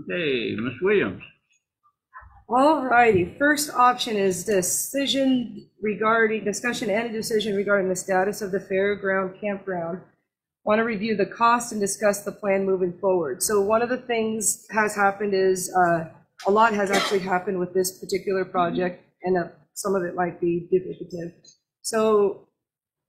Okay, Ms. Williams. All righty. First option is discussion and a decision regarding the status of the fairground campground. Want to review the cost and discuss the plan moving forward. So one of the things has happened is a lot has actually happened with this particular project, and some of it might be duplicative. So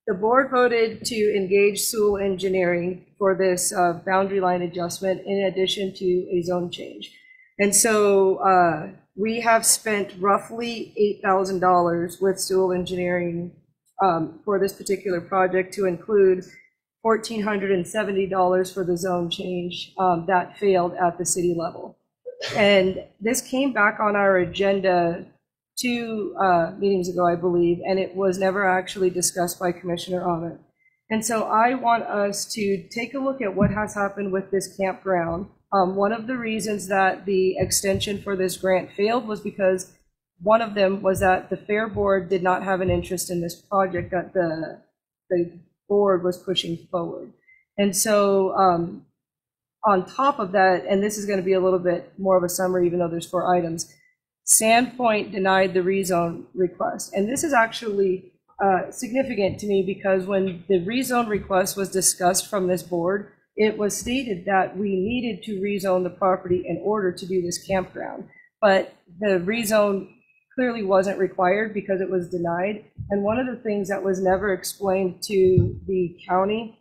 the board voted to engage Sewell Engineering for this boundary line adjustment in addition to a zone change. And so we have spent roughly $8,000 with Sewell Engineering for this particular project, to include $1,470 for the zone change that failed at the city level. And this came back on our agenda 2 meetings ago, I believe, and it was never actually discussed by Commissioner Ahmed. And so I want us to take a look at what has happened with this campground. One of the reasons that the extension for this grant failed was because one of them was that the Fair Board did not have an interest in this project that the board was pushing forward. And so on top of that, and this is going to be a little bit more of a summary, even though there's 4 items, Sandpoint denied the rezone request. And this is actually significant to me, because when the rezone request was discussed from this board, it was stated that we needed to rezone the property in order to do this campground. But the rezone clearly wasn't required because it was denied. And one of the things that was never explained to the county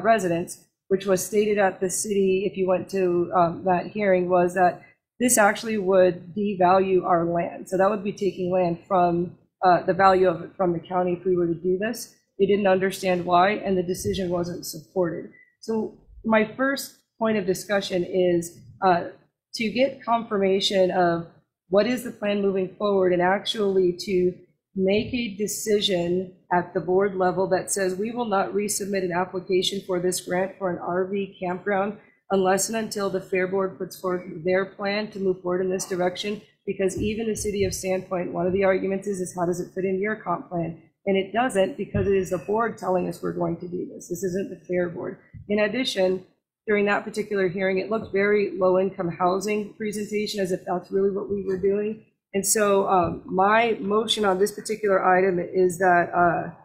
residents, which was stated at the city, if you went to that hearing, was that this actually would devalue our land. So that would be taking land from the value of it from the county if we were to do this. They didn't understand why, and the decision wasn't supported. So my first point of discussion is to get confirmation of what is the plan moving forward, and actually to make a decision at the board level that says we will not resubmit an application for this grant for an RV campground unless and until the Fair Board puts forth their plan to move forward in this direction. Because even the city of Sandpoint, one of the arguments is how does it fit in your comp plan? And it doesn't, because it is the board telling us we're going to do this. This isn't the Fair Board. In addition, during that particular hearing, it looked very low-income housing presentation, as if that's really what we were doing. And so my motion on this particular item is that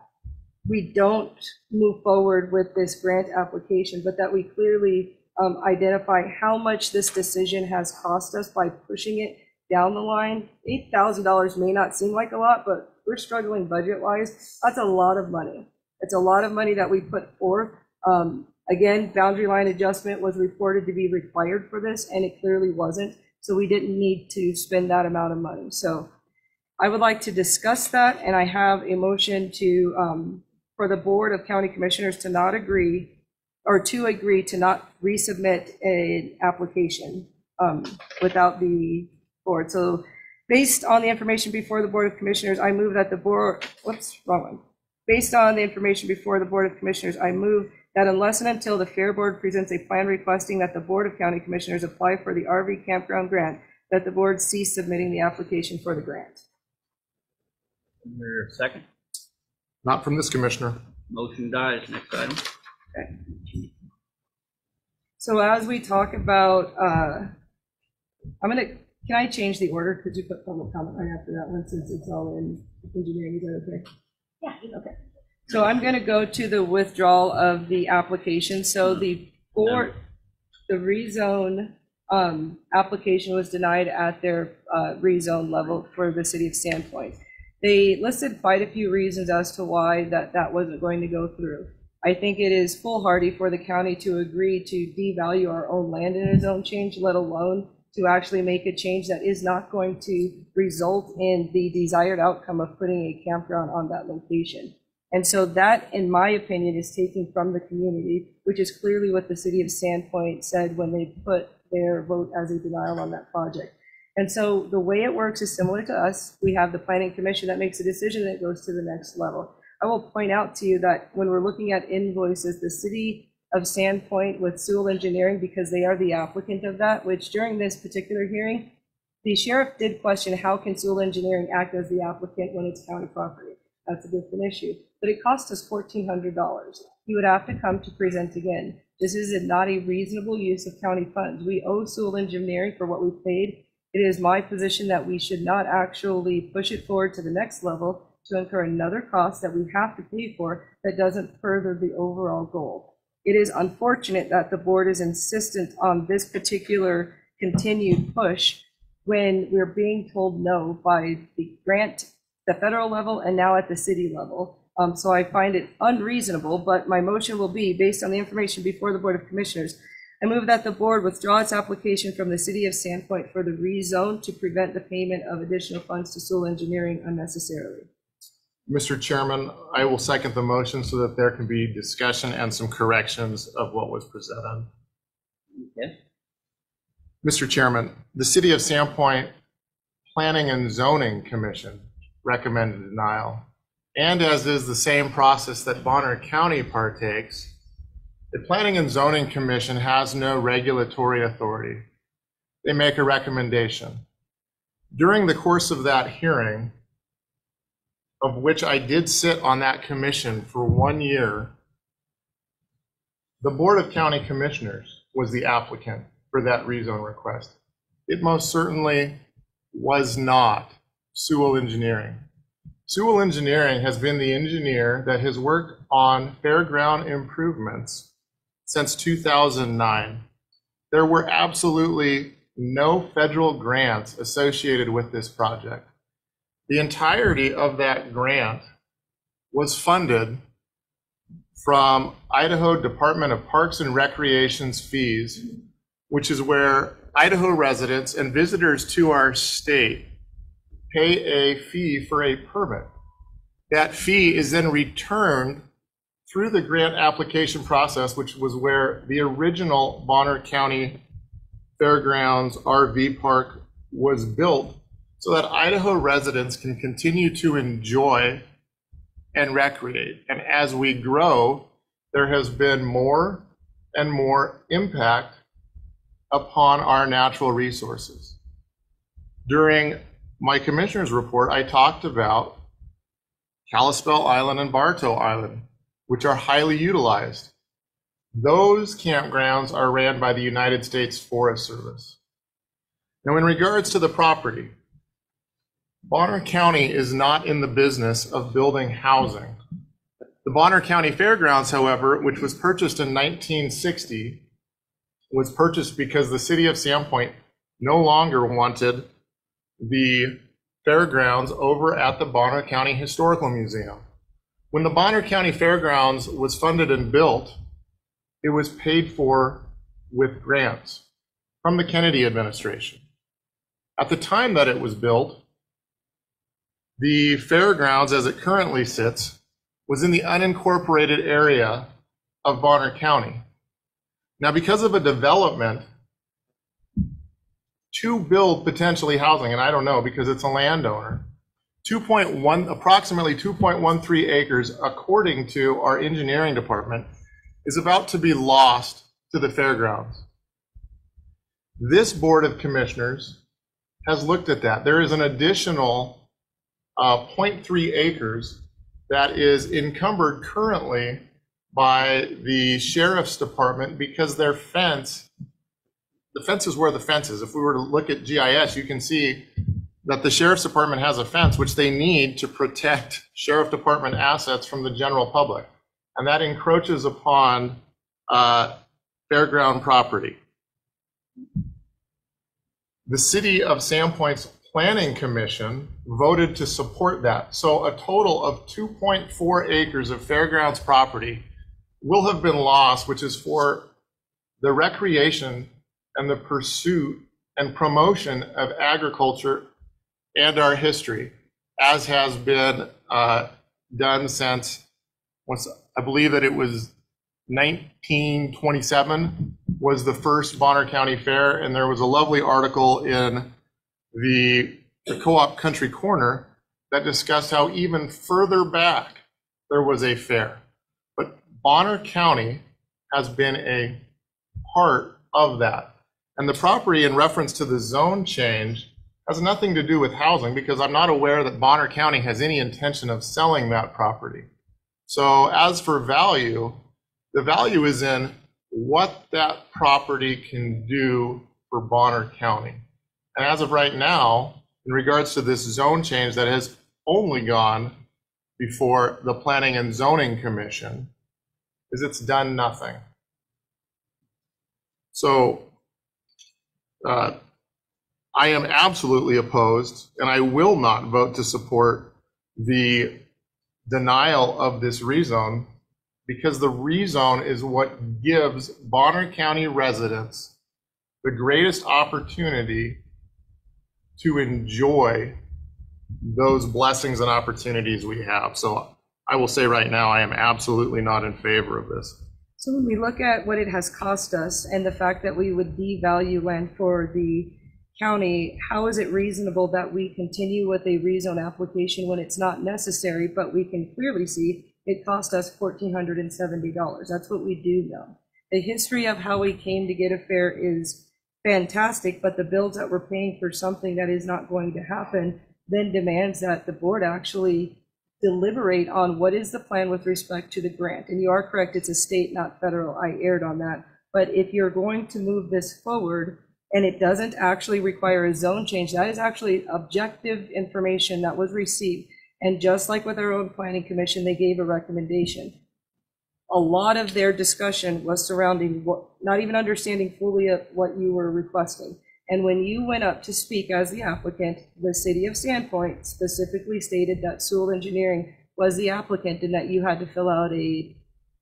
we don't move forward with this grant application, but that we clearly identify how much this decision has cost us by pushing it down the line. $8,000 may not seem like a lot, but we're struggling budget-wise. That's a lot of money. It's a lot of money that we put forth. Again, boundary line adjustment was reported to be required for this, and it clearly wasn't. So we didn't need to spend that amount of money. So I would like to discuss that, and I have a motion to for the Board of County Commissioners to not agree, or to agree to not resubmit an application without the board. So based on the information before the Board of Commissioners, I move that the board, wrong one. Based on the information before the Board of Commissioners, I move that unless and until the Fair Board presents a plan requesting that the Board of County Commissioners apply for the RV campground grant, that the board cease submitting the application for the grant. Is there a second? Not from this commissioner. Motion dies. Next item. Okay. So as we talk about, can I change the order? Could you put public comment right after that one, since it's all in engineering? Is that okay? Yeah. Okay. So I'm going to go to the withdrawal of the application. So the board, the rezone application was denied at their rezone level for the city of Sandpoint. They listed quite a few reasons as to why that wasn't going to go through. I think it is foolhardy for the county to agree to devalue our own land in a zone change, let alone to actually make a change that is not going to result in the desired outcome of putting a campground on that location. And so that, in my opinion, is taken from the community, which is clearly what the city of Sandpoint said when they put their vote as a denial on that project. And so the way it works is similar to us. We have the planning commission that makes a decision that goes to the next level. I will point out to you that when we're looking at invoices, the city of Sandpoint with Sewell Engineering, because they are the applicant of that, which during this particular hearing, the sheriff did question how can Sewell Engineering act as the applicant when it's county property. That's a different issue. But it cost us $1,400. He would have to come to present again This is not a reasonable use of county funds. We owe Sewell Engineering for what we paid. It is my position that we should not actually push it forward to the next level to incur another cost that we have to pay for that doesn't further the overall goal. It is unfortunate that the board is insistent on this particular continued push when we're being told no by the grant, the federal level, and now at the city level. So I find it unreasonable, but my motion will be based on the information before the Board of Commissioners. I move that the board withdraw its application from the city of Sandpoint for the rezone to prevent the payment of additional funds to Sewell Engineering unnecessarily. Mr. Chairman, I will second the motion so that there can be discussion and some corrections of what was presented. Okay. Mr. Chairman, the City of Sandpoint Planning and Zoning Commission recommended denial. And as is the same process that Bonner County partakes, the Planning and Zoning Commission has no regulatory authority. They make a recommendation. During the course of that hearing, of which I did sit on that commission for 1 year, the Board of County Commissioners was the applicant for that rezone request. It most certainly was not Sewell Engineering. Sewell Engineering has been the engineer that has worked on fairground improvements since 2009. There were absolutely no federal grants associated with this project. The entirety of that grant was funded from Idaho Department of Parks and Recreation's fees, which is where Idaho residents and visitors to our state pay a fee for a permit. That fee is then returned through the grant application process, which was where the original Bonner County Fairgrounds RV Park was built, so that Idaho residents can continue to enjoy and recreate. And as we grow, there has been more and more impact upon our natural resources. During my commissioner's report, I talked about Kalispell Island and Bartow Island, which are highly utilized. Those campgrounds are ran by the United States Forest Service. Now, in regards to the property, Bonner County is not in the business of building housing. The Bonner County Fairgrounds, however, which was purchased in 1960, was purchased because the city of Sandpoint no longer wanted the fairgrounds over at the Bonner County Historical Museum. When the Bonner County Fairgrounds was funded and built, it was paid for with grants from the Kennedy administration. At the time that it was built, the fairgrounds, as it currently sits, was in the unincorporated area of Bonner County. Now, because of a development to build potentially housing, and I don't know because it's a landowner, approximately 2.13 acres, according to our engineering department, is about to be lost to the fairgrounds. This Board of Commissioners has looked at that. There is an additional 0.3 acres that is encumbered currently by the Sheriff's Department because their fence, the fence is where the fence is. If we were to look at GIS, you can see that the Sheriff's Department has a fence which they need to protect Sheriff Department assets from the general public. And that encroaches upon fairground property. The City of Sandpoint's Planning Commission voted to support that. So a total of 2.4 acres of fairgrounds property will have been lost, which is for the recreation and the pursuit and promotion of agriculture and our history, as has been done since, I believe that it was 1927 was the first Bonner County Fair, and there was a lovely article in the Co-op Country Corner that discussed how even further back there was a fair. But Bonner County has been a part of that. And the property in reference to the zone change has nothing to do with housing, because I'm not aware that Bonner County has any intention of selling that property. So as for value, the value is in what that property can do for Bonner County. And as of right now, in regards to this zone change that has only gone before the Planning and Zoning Commission, is it's done nothing. So I am absolutely opposed, and I will not vote to support the denial of this rezone, because the rezone is what gives Bonner County residents the greatest opportunity to enjoy those blessings and opportunities we have. So I will say right now, I am absolutely not in favor of this. So when we look at what it has cost us and the fact that we would devalue land for the county, how is it reasonable that we continue with a rezone application when it's not necessary, but we can clearly see it cost us $1,470? That's what we do know. The history of how we came to get a fair is fantastic, but the bills that we're paying for something that is not going to happen then demands that the board actually deliberate on what is the plan with respect to the grant. And you are correct, it's a state, not federal. I erred on that. But if you're going to move this forward and it doesn't actually require a zone change, that is actually objective information that was received. And just like with our own planning commission, they gave a recommendation. A lot of their discussion was surrounding what, not even understanding fully what you were requesting. And when you went up to speak as the applicant, the city of Sandpoint specifically stated that Sewell Engineering was the applicant and that you had to fill out a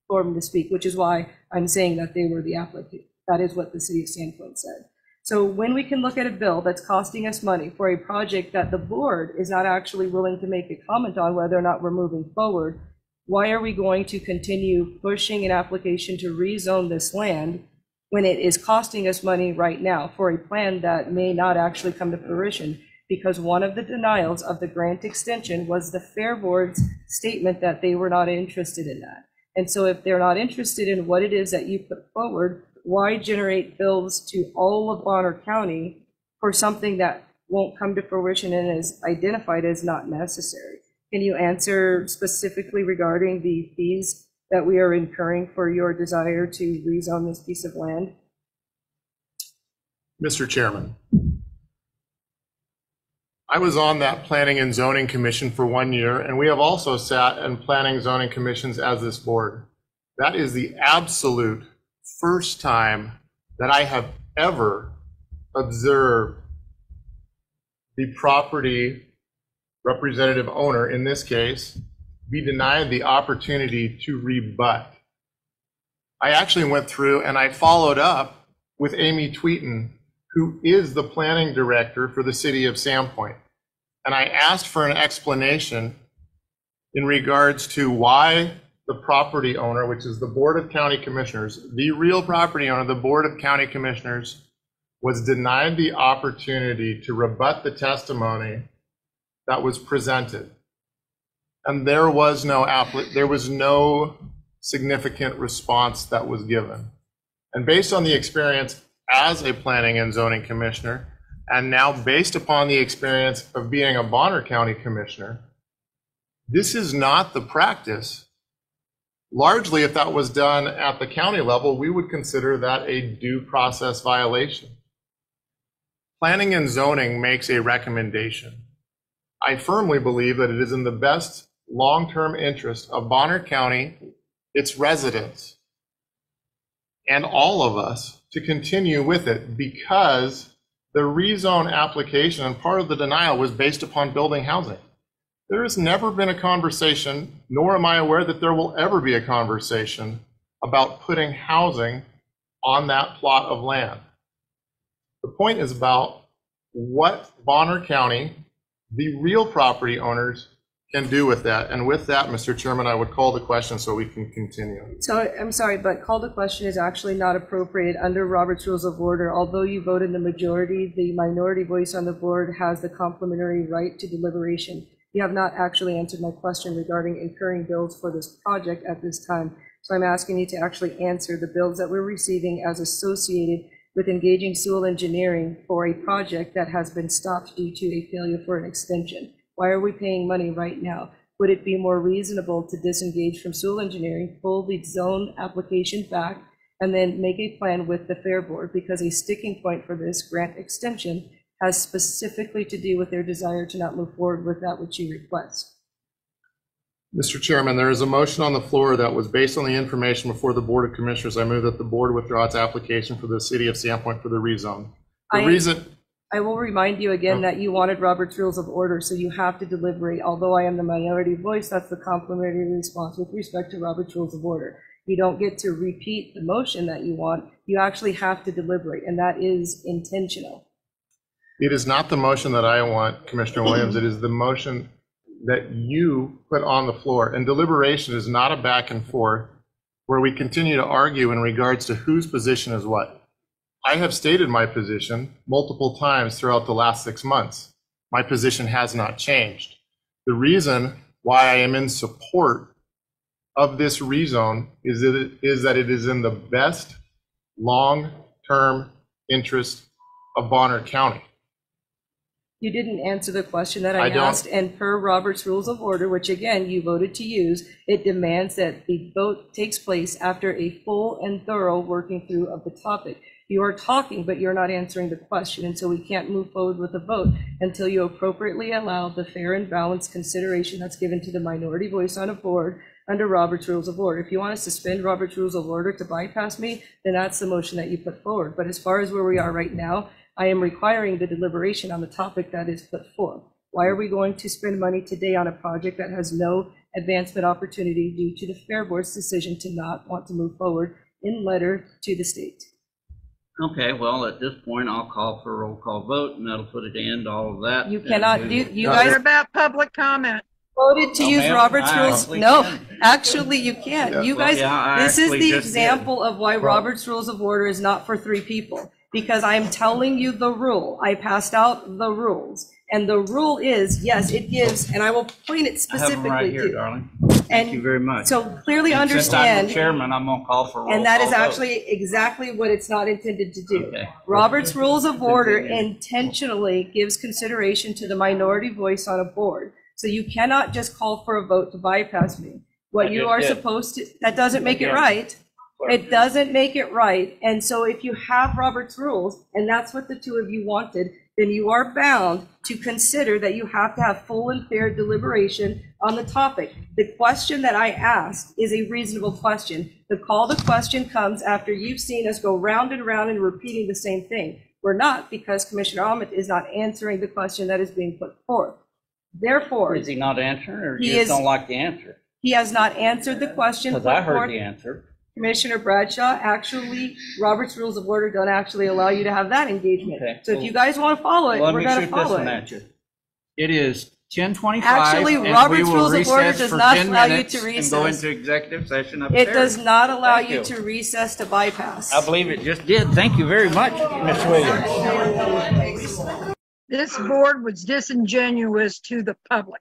form to speak, which is why I'm saying that they were the applicant. That is what the city of Sandpoint said. So when we can look at a bill that's costing us money for a project that the board is not actually willing to make a comment on whether or not we're moving forward, why are we going to continue pushing an application to rezone this land when it is costing us money right now for a plan that may not actually come to fruition? Because one of the denials of the grant extension was the Fair Board's statement that they were not interested in that. And so if they're not interested in what it is that you put forward, why generate bills to all of Bonner County for something that won't come to fruition and is identified as not necessary? Can you answer specifically regarding the fees that we are incurring for your desire to rezone this piece of land? Mr. Chairman, I was on that Planning and Zoning Commission for 1 year, and we have also sat in Planning Zoning Commissions as this board. That is the absolute first time that I have ever observed the property representative owner, in this case, be denied the opportunity to rebut. I actually went through and I followed up with Amy Tweeten, who is the planning director for the city of Sandpoint. And I asked for an explanation in regards to why the property owner, which is the Board of County Commissioners, the real property owner, the Board of County Commissioners, was denied the opportunity to rebut the testimony that was presented. And there was no significant response that was given. And based on the experience as a planning and zoning commissioner, and now based upon the experience of being a Bonner County commissioner, this is not the practice. Largely, if that was done at the county level, we would consider that a due process violation. Planning and zoning makes a recommendation. I firmly believe that it is in the best long-term interest of Bonner County, its residents, and all of us to continue with it, because the rezone application and part of the denial was based upon building housing. There has never been a conversation, nor am I aware that there will ever be a conversation about putting housing on that plot of land. The point is about what Bonner County, the real property owners, can do with that. And with that, Mr. Chairman, I would call the question so we can continue. So I'm sorry, but call the question is actually not appropriate under Robert's Rules of Order. Although you voted the majority, the minority voice on the board has the complementary right to deliberation. You have not actually answered my question regarding incurring bills for this project at this time. So I'm asking you to actually answer the bills that we're receiving as associated with engaging Sewell Engineering for a project that has been stopped due to a failure for an extension. Why are we paying money right now? Would it be more reasonable to disengage from Sewell Engineering, pull the zone application back, and then make a plan with the Fair Board, because a sticking point for this grant extension has specifically to do with their desire to not move forward with that which you request. Mr. Chairman, there is a motion on the floor that was based on the information before the Board of Commissioners. I move that the board withdraw its application for the city of Sandpoint for the rezone. I will remind you again that you wanted Robert's Rules of Order, so you have to deliberate. Although I am the minority voice, that's the complimentary response with respect to Robert's Rules of Order. You don't get to repeat the motion that you want. You actually have to deliberate, and that is intentional. It is not the motion that I want, Commissioner Williams. It is the motion that you put on the floor. And deliberation is not a back and forth where we continue to argue in regards to whose position is what. I have stated my position multiple times throughout the last 6 months. My position has not changed. The reason why I am in support of this rezone is that it is in the best long-term interest of Bonner County. You didn't answer the question that I asked, and per Robert's Rules of Order, which again you voted to use, it demands that the vote takes place after a full and thorough working through of the topic. You are talking, but you're not answering the question, and so we can't move forward with a vote until you appropriately allow the fair and balanced consideration that's given to the minority voice on a board under Robert's Rules of Order. If you want to suspend Robert's Rules of Order to bypass me, then that's the motion that you put forward. But as far as where we are right now, I am requiring the deliberation on the topic that is put forth. Why are we going to spend money today on a project that has no advancement opportunity due to the Fair Board's decision to not want to move forward in letter to the state? Okay, well, at this point, I'll call for a roll call vote, and that'll put it to end all of that. You cannot do, you What guys about public comment? voted to use ma'am, Robert's I Rules. actually No, can. actually you can't. Yeah. You Well, guys, yeah, I this is actually the just example of why Robert's Rules of Order is not for 3 people. Because I am telling you the rule. I passed out the rules. And the rule is, yes, it gives, and I will point it I have them right specifically here, to. darling. Thank And you very much. so clearly And since I'm understand, the chairman, I'm gonna call for a roll call and that is vote. actually exactly what it's not intended to do. Okay. Robert's Rules of Order Continue. intentionally gives consideration to the minority voice on a board. So you cannot just call for a vote to bypass me. What I you just are did. supposed to, that doesn't make it Again. right. It doesn't make it right. And so if you have Robert's Rules, and that's what the 2 of you wanted, then you are bound to consider that you have to have full and fair deliberation on the topic. The question that I asked is a reasonable question. The call to question comes after you've seen us go round and round and repeating the same thing. We're not, because Commissioner Ahmed is not answering the question that is being put forth. Therefore, Is he not answering, or He you just is- don't like the answer? he has not answered the question Because put I heard forth. the answer. Commissioner Bradshaw, actually, Robert's Rules of Order don't actually allow you to have that engagement. Okay, So if well, you guys want to follow it, Let we're me going to shoot this follow one it. at you. It is 10:25. Actually, and we Robert's will Rules of Order recess does for not 10 allow you minutes to and go recess. into executive session upstairs. It does not allow Thank you to recess to bypass. I believe it just did. Thank you very much, Ms. Williams. This board was disingenuous to the public.